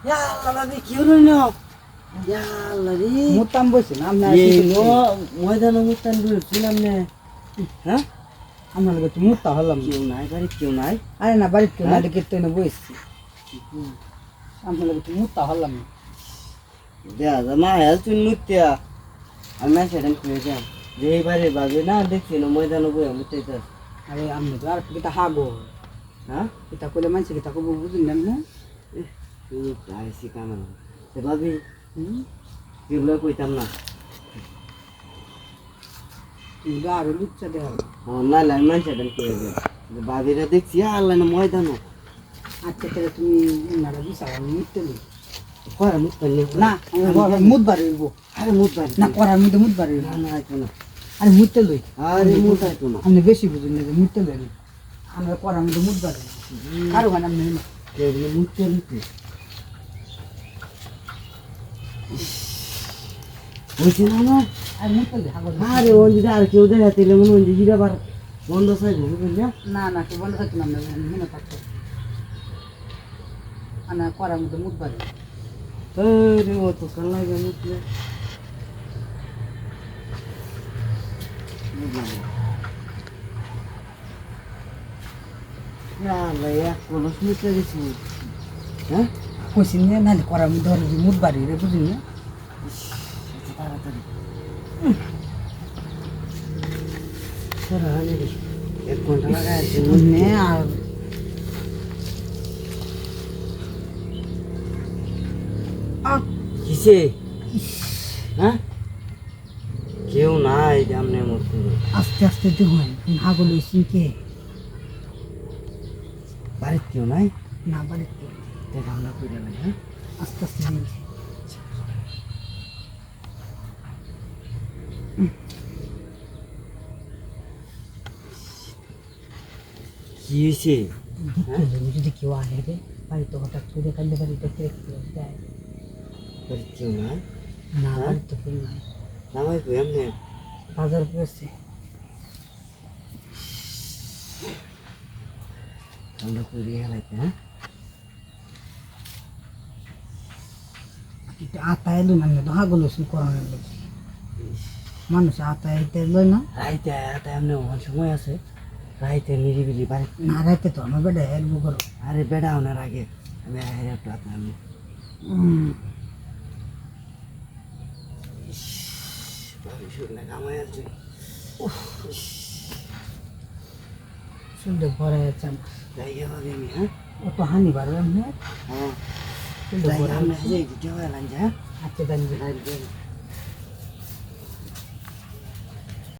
Ya Allah be কি হলো না Ya Allah রে মুতাম বসেন আমরা ময়দানে মুতান বলছিলাম না হ্যাঁ আমার লগে তো মুতা হলাম কেউ নাই বাড়ি কেউ নাই আরে না বাড়িতে কেউ না দেখে তো না বসছি আমার লগে তো মুতা হলাম দেয়া মা হেল তুই মুতিয়া আমি সেটা কই যাম যে এইবারে বাজে না দেখছি না ময়দানে বই মুতাইতে আরে আমি তো আর কিটা হাগো হ্যাঁ কিটা কইলে মানছে কিটা কব বুঝলেন না তুই আইসি কামান সে ভাবি হুম এগুলো কইতাম না তুমি আরো লুচ্চা দেওয়া না লাই মানছে দেন কই যে বাবিরা দেখছি আল্লাহ না ময়দানো আচ্ছা তাহলে তুমি নাড়া বিছাও আমি মিটতে লই করা মুতান না মুদ বাড়িব আরে মুতান না করার মধ্যে মুদ বাড়িব না না আইতো না আরে মুটতে লই আরে মুতাইতো না আপনি বেশি বুঝুন না যে মুটতে লই আমরা করার মধ্যে মুদ বাড়িব কারো গান আমি না এগুলো মুতে নিতে বুঝছি না না আর মুটতে লই হাগো আরে ওই যদি আর কেউ দেখা দিলে মনে হয় যে আবার বন্ধ চাই বুঝবেন না না না কেউ বন্ধ থাকতো না আমরা মনে থাকতো আনা করার মধ্যে মুদ বাড়িব আরে ও তো কাল লাগে মুতলে ভাইয়া কোনো মুতে গেছি হ্যাঁ কইছি না নাহলে করার মধ্যে আর মুদ বাড়ি রে বুঝলি না তাড়াতাড়ি সরা হয়ে গেছে 1 ঘন্টা লাগায় আছে বুঝনে আর কিসে হ্যাঁ কেউ নাই জামনে মতো আস্তে আস্তে দেখুন হাগো লইছি কে বাড়িতে কেউ নাই না বাড়িতে দেখ আমরা কই যাবেন হ্যাঁ আস্তে আস্তে নিয়েছি কি হয়েছে যদি কেউ আহে রে বাড়িতে হঠাৎ করে কান্দে বাড়িতে দেখতে দেয় বাড়িতে কেউ নাই না বাড়িতে কেউ নাই নামাই কই আমনে বাজার করেছে আমরা কই দিয়ে হেলাইতে হ্যাঁ একটু আতায় এলো না তো হাগো লইছি করানোর লোক মানুষ আতায় এতে লয় না রাইতে আতে আমনে অন সময় আছে রাইতে নিরিবিলি বাড়ি না রাইতে তো আমার বেটা হেল্প করো আরে বেড়া ওনার আগে আমি আহের একটু আপনার আমি বাড়ি শুনলে কামাই আছে শুনতে ভরে যাচ্ছে আমার যাই ভাবি আমি হ্যাঁ ও তো হানি বাড়বে আমি হ্যাঁ শুনতে যাই ভরে আমরা যাই দিতে হয় লাঞ্জা হ্যাঁ আচ্ছা জানি রাইতে